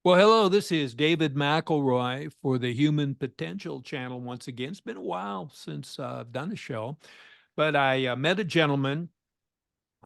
Well, hello, this is David McElroy for the Human Potential Channel once again. It's been a while since I've done a show, but I met a gentleman,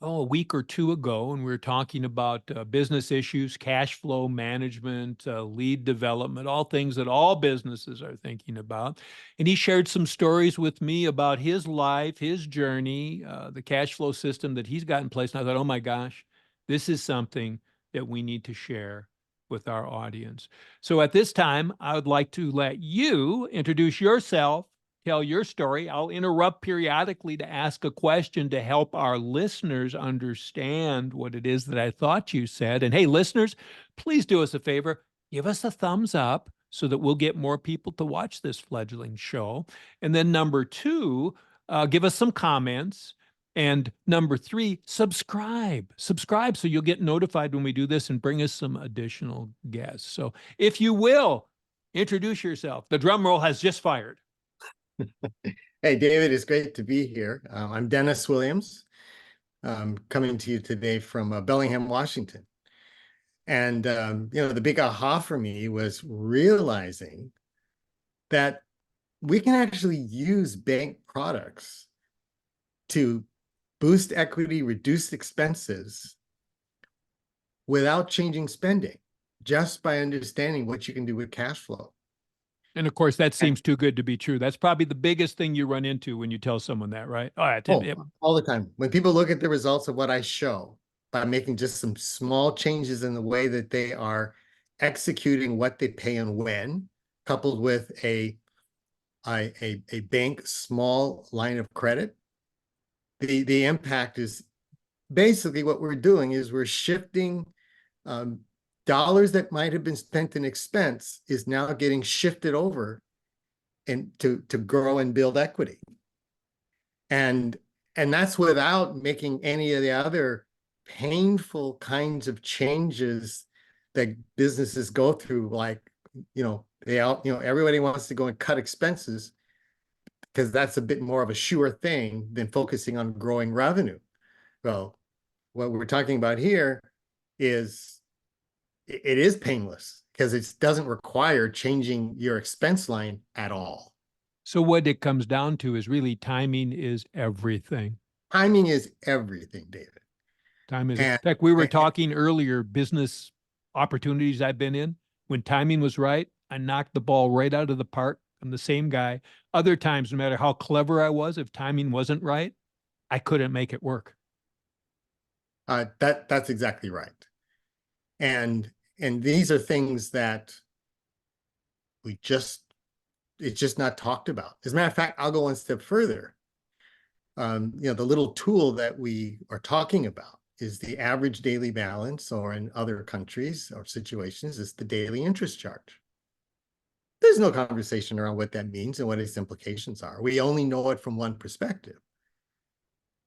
a week or two ago, and we were talking about business issues, cash flow management, lead development, all things that all businesses are thinking about. And he shared some stories with me about his life, his journey, the cash flow system that he's got in place. And I thought, oh my gosh, this is something that we need to share with our audience. So at this time, I would like to let you introduce yourself, tell your story. I'll interrupt periodically to ask a question to help our listeners understand what it is that I thought you said. And hey, listeners, please do us a favor, give us a thumbs up so that we'll get more people to watch this fledgling show. And then number two, give us some comments. And number three, subscribe. Subscribe so you'll get notified when we do this and bring us some additional guests. So if you will, introduce yourself. The drum roll has just fired. Hey, David, it's great to be here. I'm Dennis Williams, coming to you today from Bellingham, Washington. And, the big aha for me was realizing that we can actually use bank products to boost equity, reduce expenses without changing spending, just by understanding what you can do with cash flow. And of course, that seems too good to be true. That's probably the biggest thing you run into when you tell someone that, right? All the time. When people look at the results of what I show by making just some small changes in the way that they are executing what they pay and when, coupled with a bank small line of credit, the impact is basically what we're doing is we're shifting dollars that might have been spent in expense is now getting shifted over and to grow and build equity. And that's without making any of the other painful kinds of changes that businesses go through, like, everybody wants to go and cut expenses because that's a bit more of a sure thing than focusing on growing revenue. Well, what we're talking about here is it is painless because it doesn't require changing your expense line at all. So what it comes down to is really timing is everything. Timing is everything, David. In fact, we were talking earlier, business opportunities I've been in. When timing was right, I knocked the ball right out of the park. I'm the same guy. Other times, no matter how clever I was, if timing wasn't right, I couldn't make it work. That's exactly right. And these are things that it's just not talked about. As a matter of fact, I'll go one step further. The little tool that we are talking about is the average daily balance, or in other countries or situations, is the daily interest charge. There's no conversation around what that means and what its implications are. We only know it from one perspective.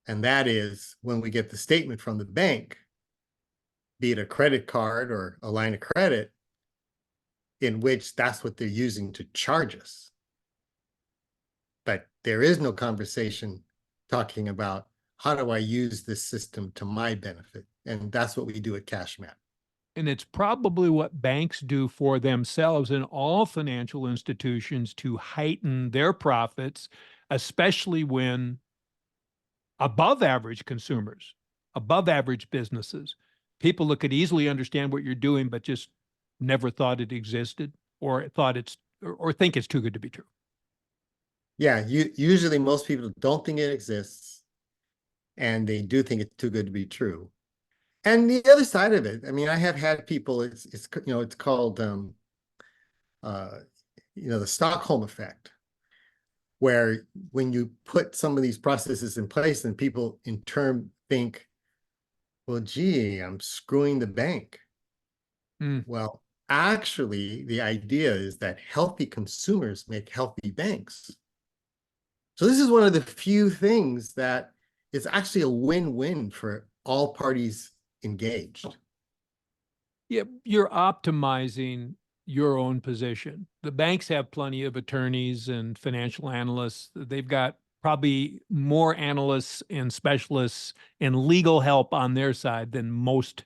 And that is when we get the statement from the bank, be it a credit card or a line of credit, in which that's what they're using to charge us. But there is no conversation talking about how do I use this system to my benefit? And that's what we do at CashMap. And it's probably what banks do for themselves and all financial institutions to heighten their profits, especially when above average consumers, above average businesses, people that could easily understand what you're doing, but just never thought it existed or think it's too good to be true. Yeah, usually most people don't think it exists, and they do think it's too good to be true. And the other side of it, I mean, I have had people, it's called the Stockholm effect, where when you put some of these processes in place, and people in turn think, well, gee, I'm screwing the bank. Well, actually, the idea is that healthy consumers make healthy banks. So this is one of the few things that is actually a win-win for all parties engaged. Yeah, you're optimizing your own position. The banks have plenty of attorneys and financial analysts. They've got probably more analysts and specialists and legal help on their side than most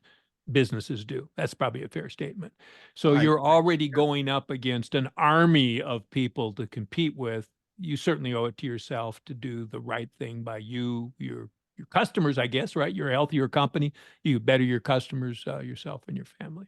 businesses do. That's probably a fair statement. So I, you're already going up against an army of people to compete with. You certainly owe it to yourself to do the right thing by you, your customers, I guess, right? You're a healthier company. You better your customers, yourself and your family.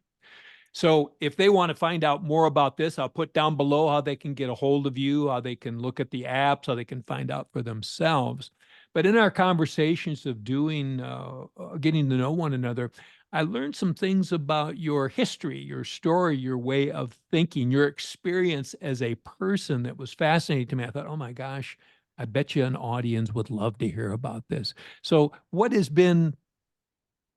So if they want to find out more about this, I'll put down below how they can get a hold of you, how they can look at the apps, how they can find out for themselves. But in our conversations of getting to know one another, I learned some things about your history, your story, your way of thinking, your experience as a person that was fascinating to me. I thought, oh my gosh, I bet you an audience would love to hear about this. So, what has been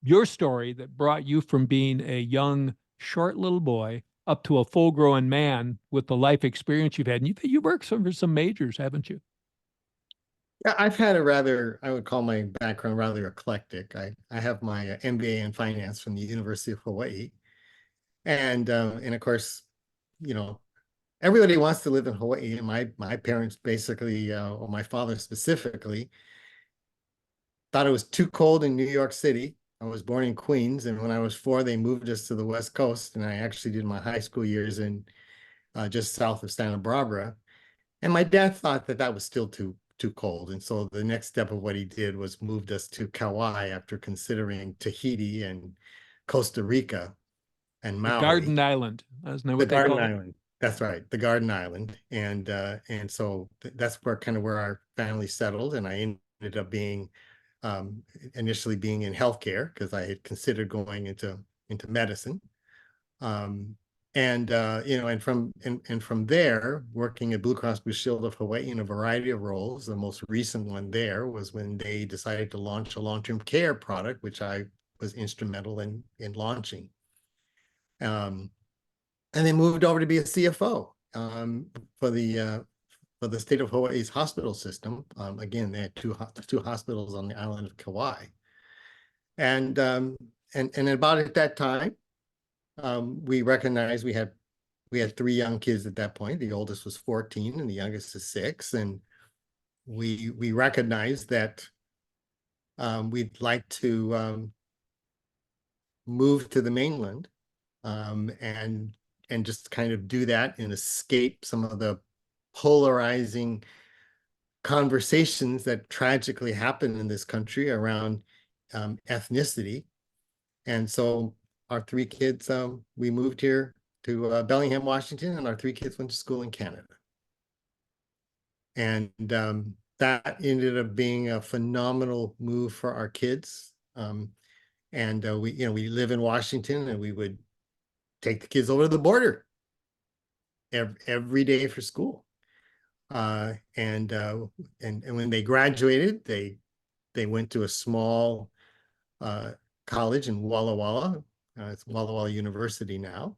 your story that brought you from being a young, short little boy up to a full-grown man with the life experience you've had? And you worked for some majors, haven't you? yeah, I've had a rather, I would call my background rather eclectic. I have my MBA in finance from the University of Hawaii. And of course, you know, everybody wants to live in Hawaii. And my parents basically, or my father specifically, thought it was too cold in New York City. I was born in Queens, and when I was 4, they moved us to the West Coast, and I actually did my high school years in just south of Santa Barbara. And my dad thought that that was still too cold, and so the next step of what he did was moved us to Kauai after considering Tahiti and Costa Rica and The Maui. Garden Island, isn't that The what they Garden call it? Island. That's right, the Garden Island. And so that's where kind of where our family settled. And I ended up being um, initially being in healthcare because I had considered going into medicine. Um, and from there, working at Blue Cross Blue Shield of Hawaii in a variety of roles. The most recent one there was when they decided to launch a long-term care product, which I was instrumental in launching. Um, and they moved over to be a CFO for the state of Hawaii's hospital system. Again, they had two hospitals on the island of Kauai, and about at that time, we recognized we had 3 young kids at that point. The oldest was 14, and the youngest is 6, and we recognized that we'd like to move to the mainland and just kind of do that and escape some of the polarizing conversations that tragically happen in this country around ethnicity. And so our 3 kids, we moved here to Bellingham, Washington, and our 3 kids went to school in Canada. And that ended up being a phenomenal move for our kids. And we live in Washington, and we would take the kids over to the border every day for school. And when they graduated, they went to a small college in Walla Walla. It's Walla Walla University now.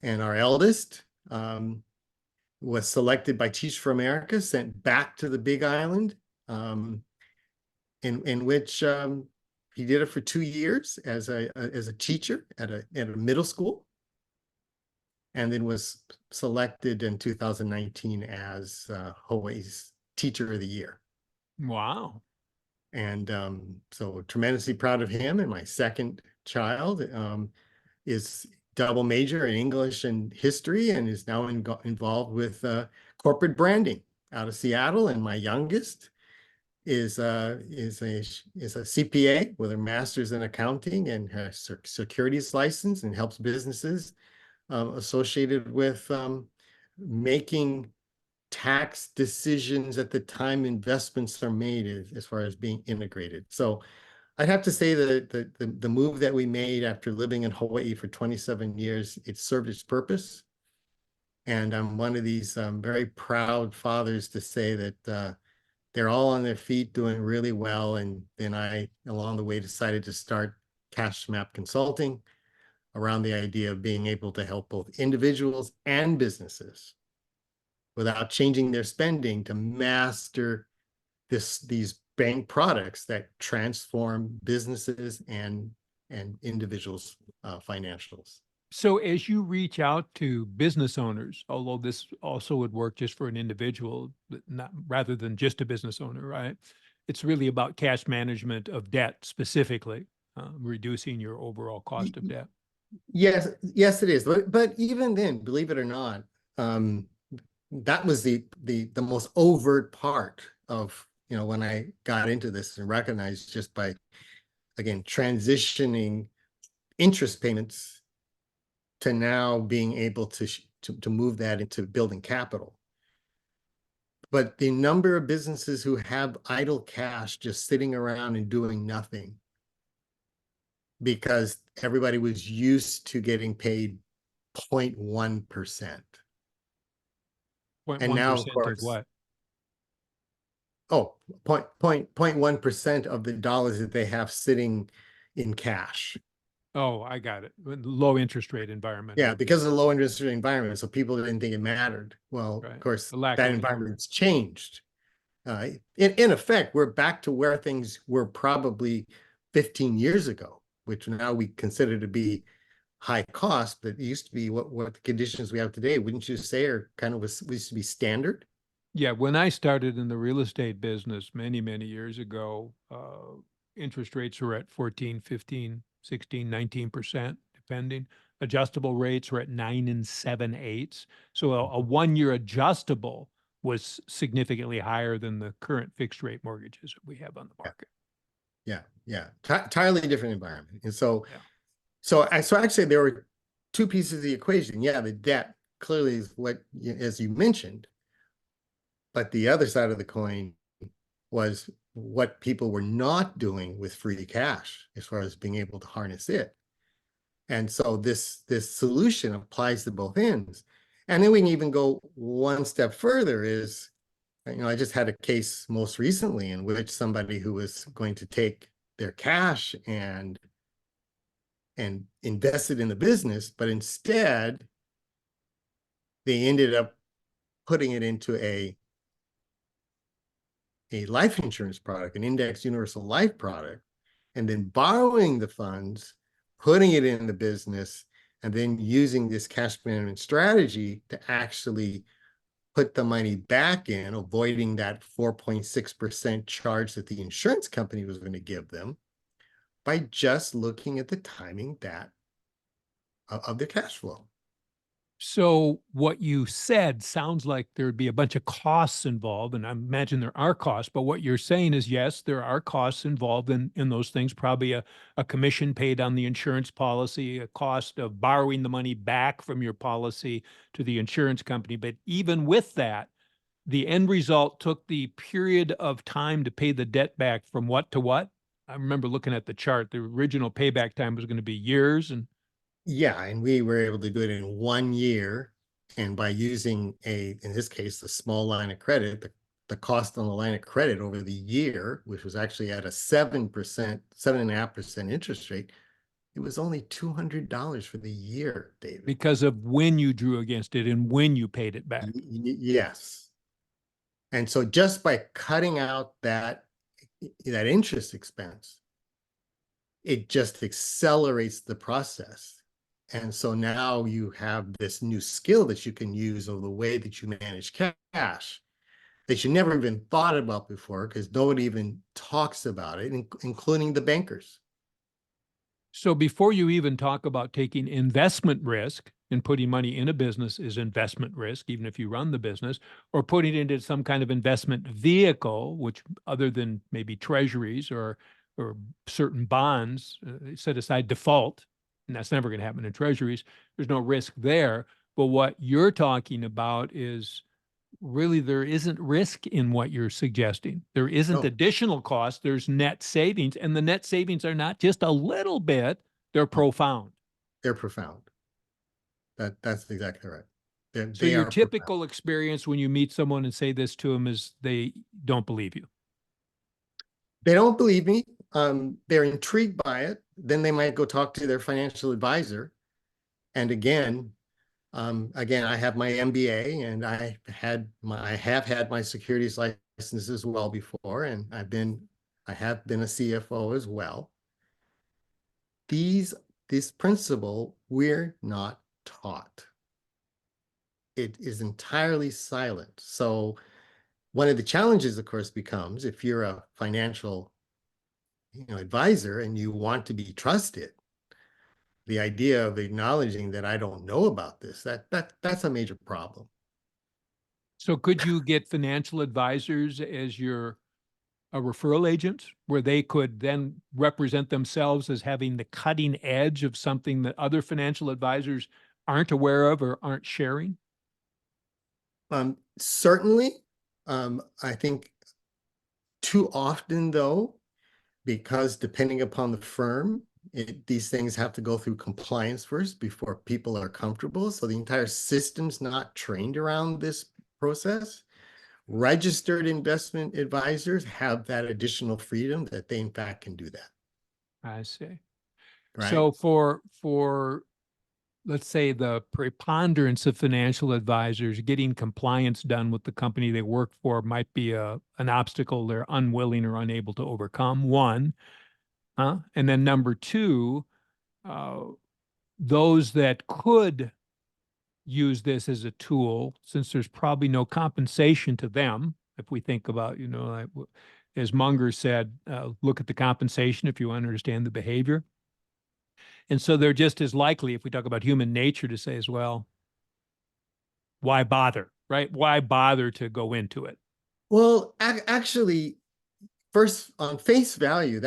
And our eldest was selected by Teach for America, sent back to the Big Island, in which he did it for 2 years as a teacher at a middle school, and then was selected in 2019 as Hawaii's Teacher of the Year. Wow. And so tremendously proud of him. And my second child is double major in English and history and is now involved with corporate branding out of Seattle. And my youngest is a CPA with a master's in accounting and has securities license and helps businesses associated with making tax decisions at the time investments are made as far as being integrated. So I'd have to say that the move that we made after living in Hawaii for 27 years, it served its purpose. And I'm one of these very proud fathers to say that they're all on their feet doing really well. And then I, along the way, decided to start CashMap Consulting around the idea of being able to help both individuals and businesses without changing their spending to master these bank products that transform businesses and individuals' financials. So as you reach out to business owners, although this also would work just for an individual, but not rather than just a business owner, right? It's really about cash management of debt specifically. reducing your overall cost of debt. Yes, yes, it is. But even then, believe it or not, um, that was the most overt part of, when I got into this and recognized just by, again, transitioning interest payments to now being able to move that into building capital. But the number of businesses who have idle cash just sitting around and doing nothing because everybody was used to getting paid 0.1%. And now, of 0.1% of course, what? oh, 0.1% of the dollars that they have sitting in cash. Oh, I got it. Low interest rate environment. Yeah, Okay. because of the low interest rate environment, so people didn't think it mattered. Well, of Right. course, The lack that of environment's changed. In effect, we're back to where things were probably 15 years ago, which now we consider to be high cost, but it used to be what the conditions we have today, wouldn't you say, are kind of used to be standard? Yeah, when I started in the real estate business many, many years ago, interest rates were at 14, 15, 16, 19%, depending. Adjustable rates were at 9 and 7/8. So a 1 year adjustable was significantly higher than the current fixed rate mortgages that we have on the Yeah, market. yeah. Entirely different environment. And so, Yeah. so actually there were two pieces of the equation. Yeah, the debt clearly is what, as you mentioned, but the other side of the coin was what people were not doing with free cash as far as being able to harness it. And so this solution applies to both ends. And then we can even go one step further is, I just had a case most recently in which somebody who was going to take their cash and invest it in the business, but instead they ended up putting it into a life insurance product, an index universal life product, and then borrowing the funds, putting it in the business, and then using this cash management strategy to actually put the money back in, avoiding that 4.6% charge that the insurance company was going to give them by just looking at the timing that of their cash flow. So what you said sounds like there'd be a bunch of costs involved, and I imagine there are costs, but what you're saying is, yes, there are costs involved in those things, probably a commission paid on the insurance policy, a cost of borrowing the money back from your policy to the insurance company. But even with that, the end result took the period of time to pay the debt back from what to what? I remember looking at the chart. The original payback time was going to be years, and Yeah, and we were able to do it in 1 year. And by using in this case, a small line of credit, the cost on the line of credit over the year, which was actually at a 7%, 7.5% interest rate, it was only $200 for the year, David. because of when you drew against it and when you paid it back. Yes. And so just by cutting out that interest expense, it just accelerates the process. And so now you have this new skill that you can use of the way that you manage cash that you never even thought about before because nobody even talks about it, including the bankers. So before you even talk about taking investment risk and putting money in a business is investment risk, even if you run the business, or putting it into some kind of investment vehicle, which other than maybe treasuries or certain bonds, set aside default, and that's never going to happen in treasuries. There's no risk there. But what you're talking about is really there isn't risk in what you're suggesting. There isn't No, additional cost. There's net savings, and the net savings are not just a little bit, they're no, profound. they're profound. That's exactly right. So They your are profound. typical experience when you meet someone and say this to them is they don't believe you. They don't believe me. They're intrigued by it. Then they might go talk to their financial advisor. And again, I have my MBA and I have had my securities license as well before, and I have been a CFO as well. These this principle we're not taught. It is entirely silent. So one of the challenges, of course, becomes if you're a financial advisor and you want to be trusted, the idea of acknowledging that I don't know about this, that's a major problem. So could you get financial advisors as your a referral agent where they could then represent themselves as having the cutting edge of something that other financial advisors aren't aware of or aren't sharing? Certainly, I think too often though, because depending upon the firm, these things have to go through compliance first before people are comfortable. So the entire system's not trained around this process. Registered investment advisors have that additional freedom that they in fact can do that, I see. right? So for let's say the preponderance of financial advisors, getting compliance done with the company they work for might be an obstacle they're unwilling or unable to overcome. One, huh? And then number two, uh, those that could use this as a tool, since there's probably no compensation to them, if we think about, like, as Munger said, look at the compensation if you understand the behavior. And so they're just as likely, if we talk about human nature, to say as well, why bother, right? Why bother to go into it? Well, actually, first on face value,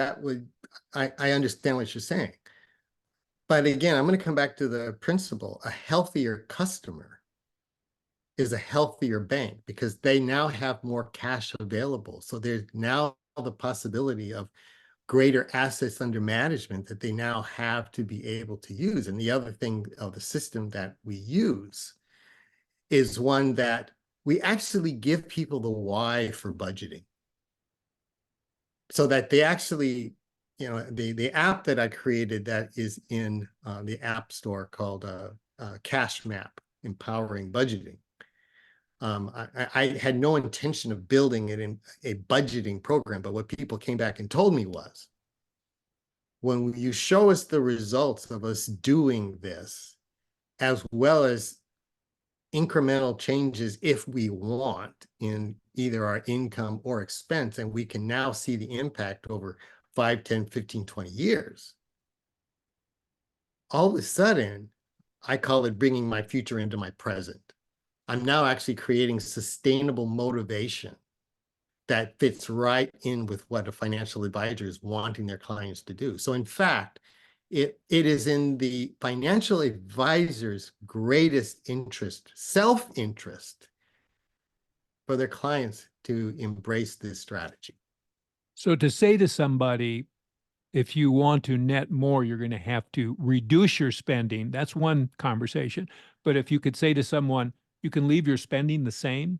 I understand what you're saying. But again, I'm going to come back to the principle. A healthier customer is a healthier bank because they now have more cash available. So there's now the possibility of greater assets under management that they now have to be able to use. And the other thing of the system that we use is one that we actually give people the why for budgeting so that they actually, the app that I created that is in the App Store called CashMap, Empowering Budgeting. I had no intention of building it in a budgeting program, but what people came back and told me was, when you show us the results of us doing this, as well as incremental changes if we want in either our income or expense, and we can now see the impact over 5, 10, 15, 20 years, all of a sudden, I call it bringing my future into my present. I'm now actually creating sustainable motivation that fits right in with what a financial advisor is wanting their clients to do. So in fact, it is in the financial advisor's greatest interest, self-interest, for their clients to embrace this strategy. So to say to somebody, if you want to net more, you're going to have to reduce your spending. That's one conversation. But if you could say to someone, you can leave your spending the same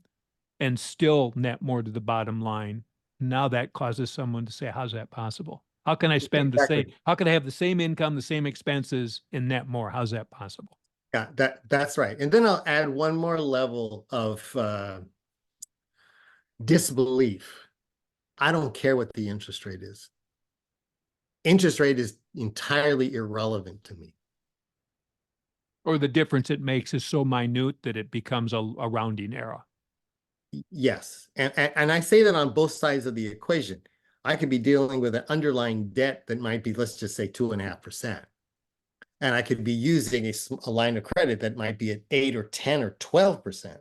and still net more to the bottom line, now that causes someone to say, how's that possible? How can I spend the same? Exactly. How can I have the same income, the same expenses, and net more? How's that possible? Yeah, that's right. And then I'll add one more level of disbelief. I don't care what the interest rate is. Interest rate is entirely irrelevant to me. Or the difference it makes is so minute that it becomes a rounding error. Yes. And I say that on both sides of the equation. I could be dealing with an underlying debt that might be, let's just say 2.5%. And I could be using a line of credit that might be at 8 or 10 or 12%.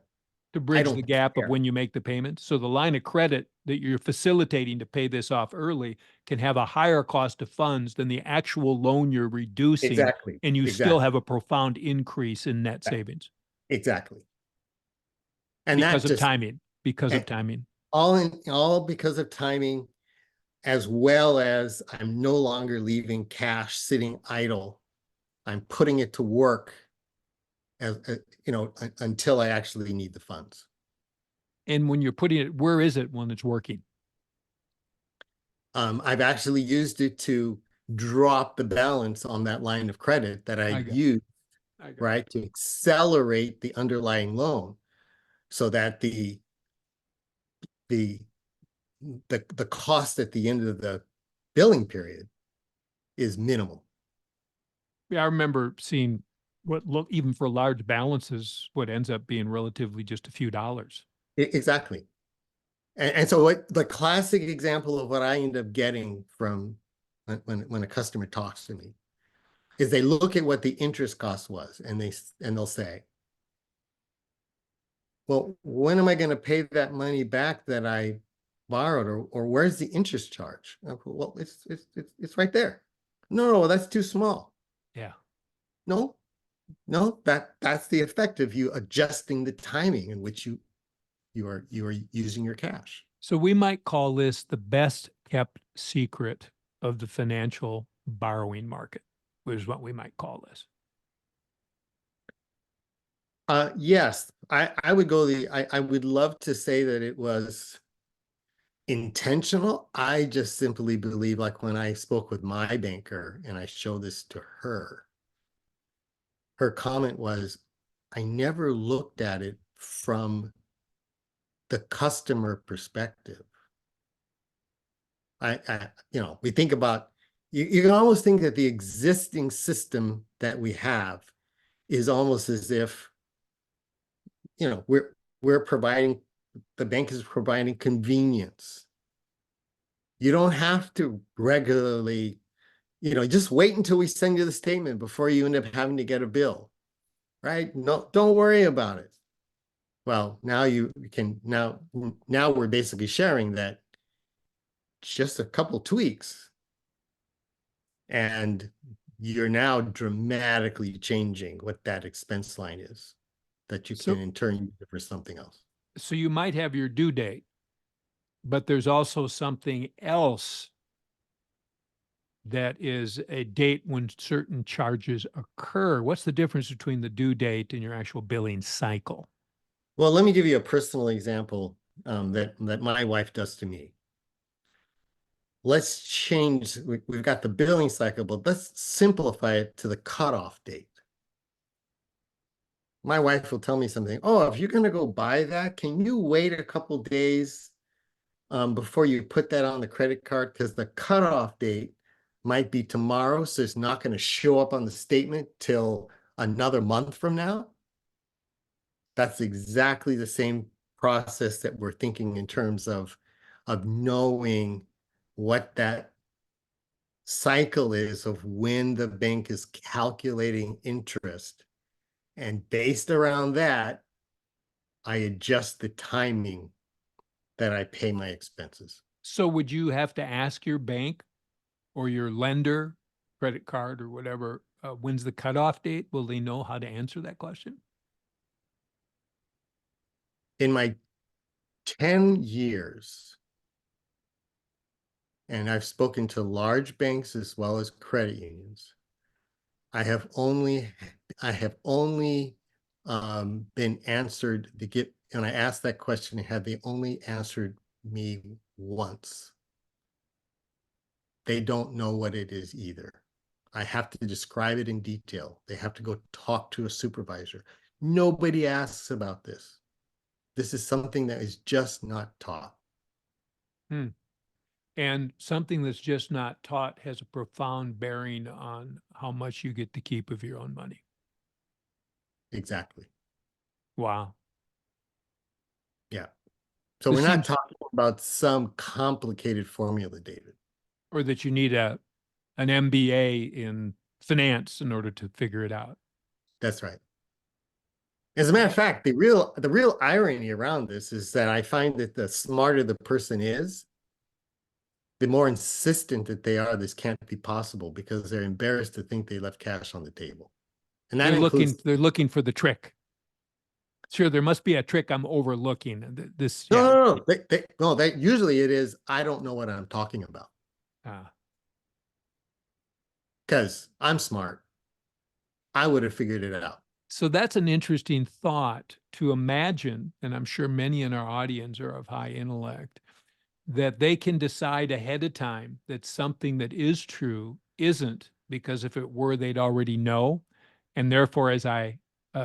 To I bridge the don't gap of care. when you make the payment. So the line of credit that you're facilitating to pay this off early can have a higher cost of funds than the actual loan you're reducing, Exactly. and you still Exactly. have a profound increase in net savings Exactly. And because that of just timing, because of timing. all because of timing, as well as I'm no longer leaving cash sitting idle. I'm putting it to work as until I actually need the funds. And when you're putting it, where is it when it's working? I've actually used it to drop the balance on that line of credit that I I got, used, I got. right, to accelerate the underlying loan so that the the cost at the end of the billing period is minimal. Yeah, I remember seeing what look even for large balances, what ends up being relatively just a few dollars. Exactly. And so what the classic example of what I end up getting from when a customer talks to me, is they look at what the interest cost was and they'll say, well, when am I going to pay that money back that I borrowed, or where's the interest charge? Well, it's right there. No, that's too small. Yeah. No, that's the effect of you adjusting the timing in which you are using your cash. So we might call this the best kept secret of the financial borrowing market, is what we might call this. Yes, I would go I would love to say that it was intentional. I just simply believe, like when I spoke with my banker and I showed this to her, her comment was, I never looked at it from the customer perspective. We think about, you can almost think that the existing system that we have is almost as if, we're providing, the bank is providing convenience. You don't have to regularly, just wait until we send you the statement before you end up having to get a bill, right? No, don't worry about it. Well, now you can, now we're basically sharing that just a couple tweaks and you're now dramatically changing what that expense line is that you can in turn use it for something else. So you might have your due date, but there's also something else that is a date when certain charges occur. What's the difference between the due date and your actual billing cycle? Well, let me give you a personal example that my wife does to me. Let's change, we've got the billing cycle, but let's simplify it to the cutoff date. My wife will tell me something. Oh, if you're going to go buy that, can you wait a couple days before you put that on the credit card? Because the cutoff date might be tomorrow, so it's not going to show up on the statement till another month from now. That's exactly the same process that we're thinking in terms of knowing what that cycle is of when the bank is calculating interest. And based around that, I adjust the timing that I pay my expenses. So would you have to ask your bank or your lender, credit card or whatever, when's the cutoff date? Will they know how to answer that question? In my 10 years, and I've spoken to large banks as well as credit unions, I have only been answered and I asked that question, had they only answered me once. They don't know what it is either. I have to describe it in detail. They have to go talk to a supervisor. Nobody asks about this. This is something that is just not taught. And something that's just not taught has a profound bearing on how much you get to keep of your own money. Exactly. Wow. Yeah. So we're not talking about some complicated formula, David. Or that you need an MBA in finance in order to figure it out. That's right. As a matter of fact, the real irony around this is that I find that the smarter the person is, the more insistent that they are this can't be possible because they're embarrassed to think they left cash on the table. And that they're looking for the trick. Sure, there must be a trick I'm overlooking. No. Usually it is, I don't know what I'm talking about. Because I'm smart. I would have figured it out. So that's an interesting thought to imagine, and I'm sure many in our audience are of high intellect, that they can decide ahead of time that something that is true isn't, because if it were, they'd already know. And therefore, as I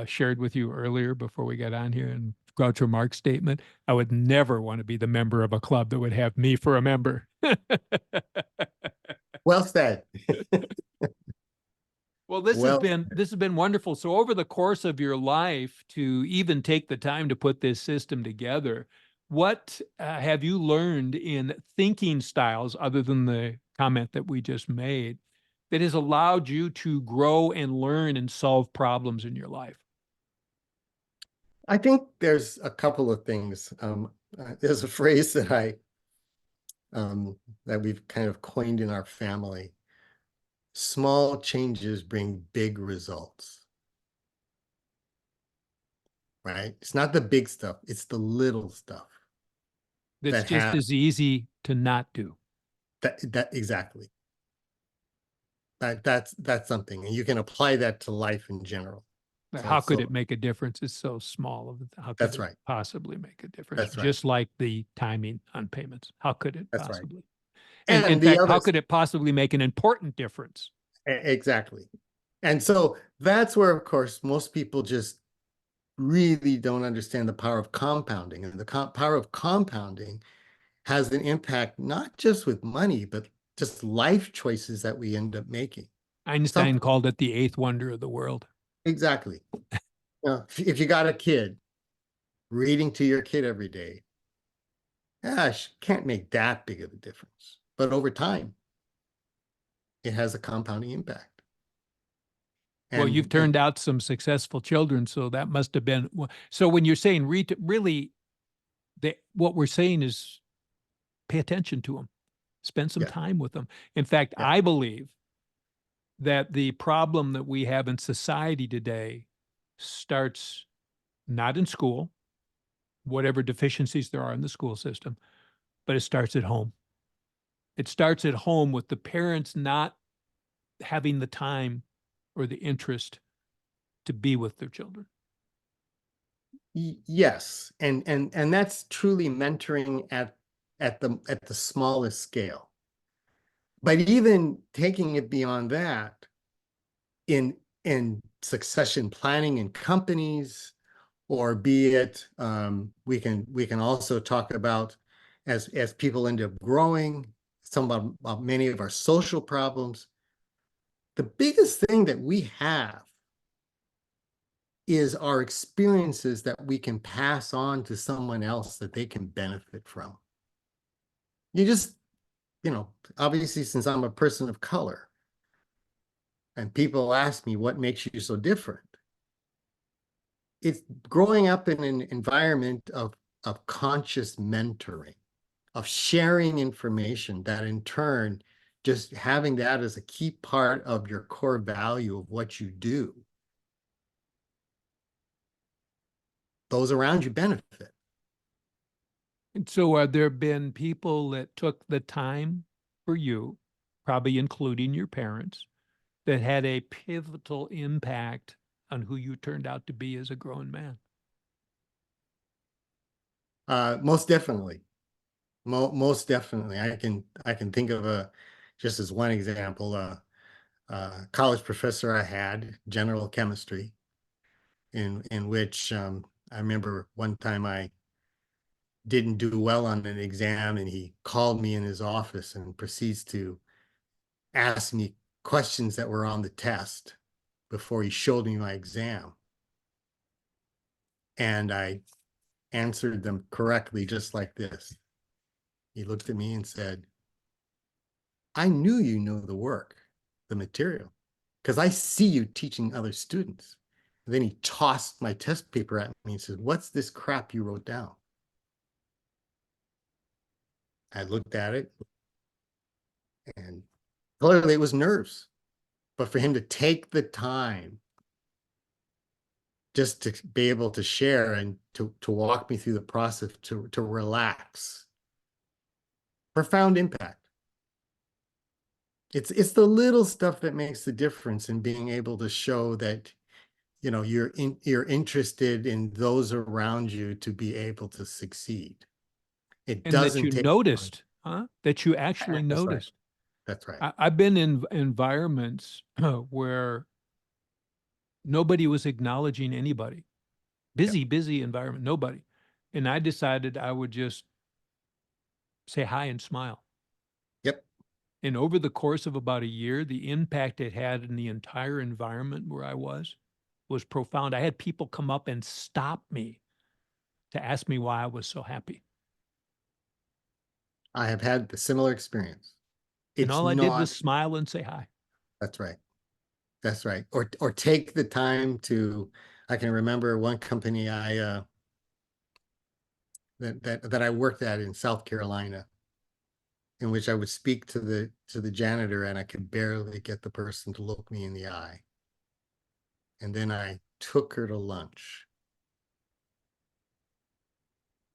shared with you earlier before we got on here and Groucho Marx statement, I would never want to be the member of a club that would have me for a member. Well said. Well, this has been wonderful. So over the course of your life, to even take the time to put this system together, what have you learned in thinking styles other than the comment that we just made that has allowed you to grow and learn and solve problems in your life? I think there's a couple of things. There's a phrase that we've kind of coined in our family. Small changes bring big results, right? It's not the big stuff, it's the little stuff That's that just have as easy to not do. that exactly. That's something, and you can apply that to life in general. So How could so it make a difference? It's so small. How could that's it right. possibly make a difference? That's right. Just like the timing on payments. How could it That's right. possibly? And in And the fact, how others, could it possibly make an important difference? exactly. And so that's where, of course, most people just really don't understand the power of compounding. And the power of compounding has an impact not just with money, but just life choices that we end up making. Einstein Something called it the eighth wonder of the world. exactly. If you got a kid, reading to your kid every day, gosh, can't make that big of a difference. But over time, it has a compounding impact. Well, you've And turned out some successful children, so that must have been. So when you're saying really, what we're saying is pay attention to them, spend some yeah, time with them. In fact, yeah, I believe that the problem that we have in society today starts not in school, whatever deficiencies there are in the school system, but it starts at home. It starts at home with the parents not having the time or the interest to be with their children. yes. And that's truly mentoring at the smallest scale. But even taking it beyond that, in succession planning in companies, or be it we can also talk about as people end up growing, about many of our social problems. The biggest thing that we have is our experiences that we can pass on to someone else that they can benefit from. You just, obviously, since I'm a person of color and people ask me what makes you so different, it's growing up in an environment of conscious mentoring, of sharing information that in turn, just having that as a key part of your core value of what you do, those around you benefit. And so, are there been people that took the time for you, probably including your parents, that had a pivotal impact on who you turned out to be as a grown man? Most definitely. Most definitely. I can think of just as one example, a college professor I had, general chemistry, in which I remember one time I didn't do well on an exam, and he called me in his office and proceeds to ask me questions that were on the test before he showed me my exam. And I answered them correctly, just like this. He looked at me and said, I knew you know the work, the material, because I see you teaching other students. And then he tossed my test paper at me and said, what's this crap you wrote down? I looked at it, and clearly it was nerves. But for him to take the time just to be able to share and to walk me through the process, to relax, profound impact. It's the little stuff that makes the difference in being able to show that you're interested in those around you to be able to succeed. It And that doesn't you take long. noticed, huh? That you actually That's right. noticed. That's right. I've been in environments where nobody was acknowledging anybody. Yep. Busy environment, nobody. And I decided I would just say hi and smile. Yep. And over the course of about a year, the impact it had in the entire environment where I was profound. I had people come up and stop me to ask me why I was so happy. I have had the similar experience. And It's all I did was not, smile and say hi. that's right. That's right. Or take the time to, I can remember one company that I worked at in South Carolina, in which I would speak to the janitor and I could barely get the person to look me in the eye. And then I took her to lunch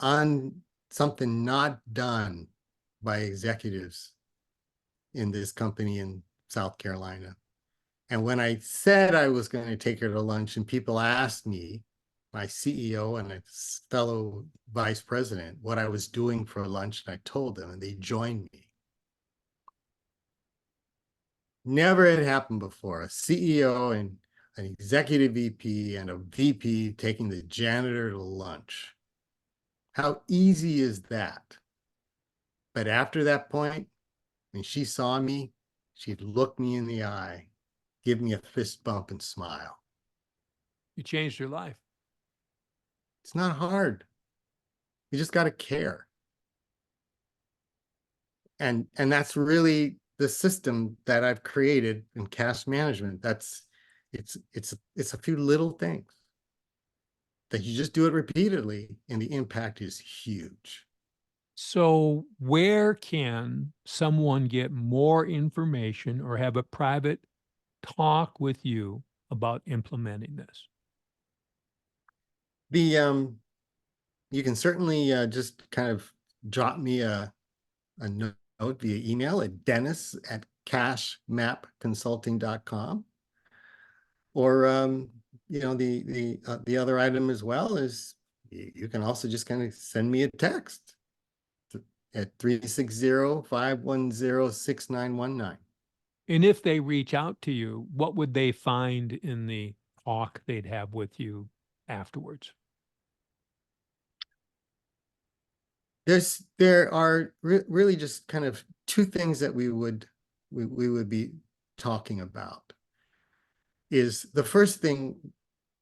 on something not done by executives in this company in South Carolina. And when I said I was going to take her to lunch and people asked me, my CEO and a fellow vice president, what I was doing for lunch, and I told them and they joined me. Never had happened before. A CEO and an executive VP and a VP taking the janitor to lunch. How easy is that? But after that point, when she saw me, she'd look me in the eye, give me a fist bump and smile. You changed your life. It's not hard. You just got to care. And that's really the system that I've created in cash management. It's a few little things that you just do it repeatedly and the impact is huge. So, where can someone get more information or have a private talk with you about implementing this? The You can certainly just kind of drop me a note via email at dennis@cashmapconsulting.com. Or the other item as well is you can also just kind of send me a text at 360-510-6919. And if they reach out to you, what would they find in the talk they'd have with you afterwards? There are really just kind of two things that we would be talking about. Is the first thing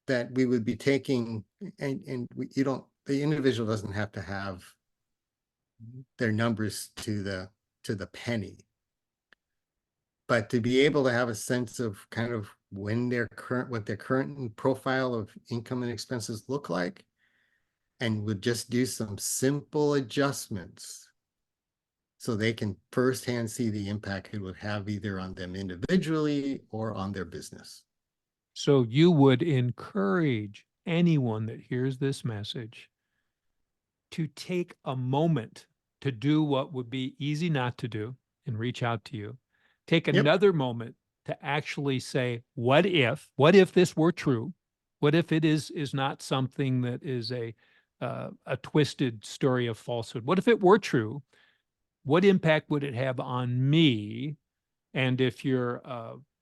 that we would be taking, and you don't, the individual doesn't have to have their numbers to the penny, but to be able to have a sense of kind of what their current profile of income and expenses look like, and would just do some simple adjustments so they can firsthand see the impact it would have either on them individually or on their business. So, you would encourage anyone that hears this message to take a moment to do what would be easy not to do and reach out to you. Take Yep. another moment to actually say, what if this were true? What if it is not something that is a twisted story of falsehood? What if it were true? What impact would it have on me? And if you're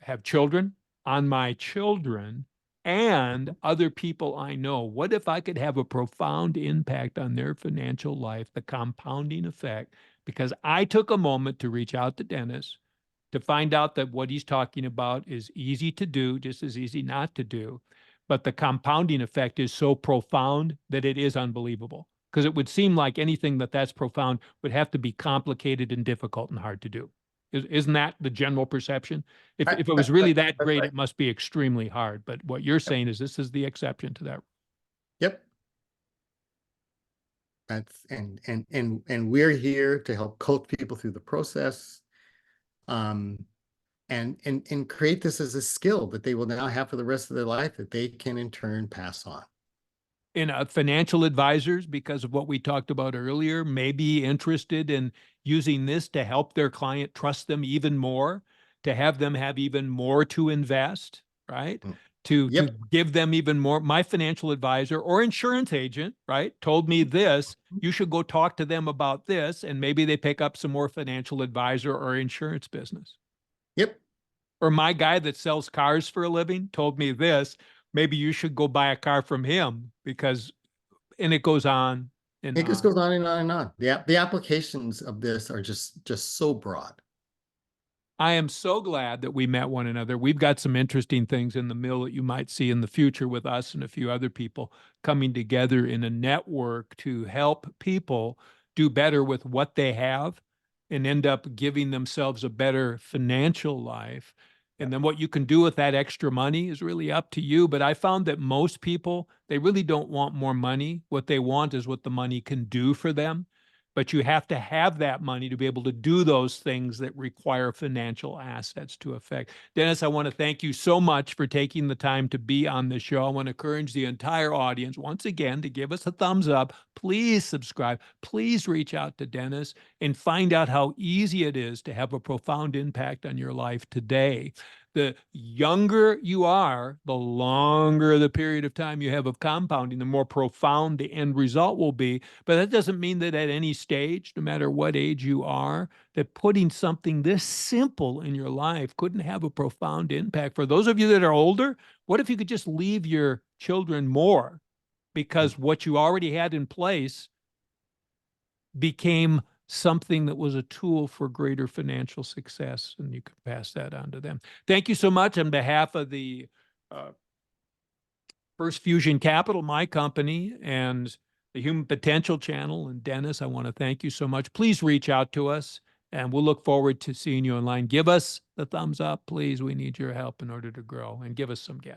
have children, on my children and other people I know, what if I could have a profound impact on their financial life, the compounding effect? Because I took a moment to reach out to Dennis to find out that what he's talking about is easy to do, just as easy not to do. But the compounding effect is so profound that it is unbelievable. Because it would seem like anything that's profound would have to be complicated and difficult and hard to do. Isn't that the general perception? If it was really that That's great, right. it must be extremely hard. But what you're saying is this is the exception to that. Yep. That's and we're here to help coach people through the process, um, and create this as a skill that they will now have for the rest of their life that they can in turn pass on. And financial advisors, because of what we talked about earlier, may be interested in using this to help their client trust them even more, to have them have even more to invest, right? Mm. To Yep. give them even more. My financial advisor or insurance agent, right, told me this. You should go talk to them about this, and maybe they pick up some more financial advisor or insurance business. Yep. Or my guy that sells cars for a living told me this. Maybe you should go buy a car from him because, and it goes on and It just on. goes on and on and on. The applications of this are just so broad. I am so glad that we met one another. We've got some interesting things in the mill that you might see in the future with us and a few other people coming together in a network to help people do better with what they have and end up giving themselves a better financial life. And then what you can do with that extra money is really up to you. But I found that most people, they really don't want more money. What they want is what the money can do for them. But you have to have that money to be able to do those things that require financial assets to affect. Dennis, I want to thank you so much for taking the time to be on the show. I want to encourage the entire audience once again to give us a thumbs up. Please subscribe. Please reach out to Dennis and find out how easy it is to have a profound impact on your life today. The younger you are, the longer the period of time you have of compounding, the more profound the end result will be. But that doesn't mean that at any stage, no matter what age you are, that putting something this simple in your life couldn't have a profound impact. For those of you that are older, what if you could just leave your children more? Because what you already had in place became something that was a tool for greater financial success, and you could pass that on to them. Thank you so much on behalf of the First Fusion Capital, my company, and the Human Potential Channel. And Dennis, I want to thank you so much. Please reach out to us, and we'll look forward to seeing you online. Give us the thumbs up, please. We need your help in order to grow, and give us some guests.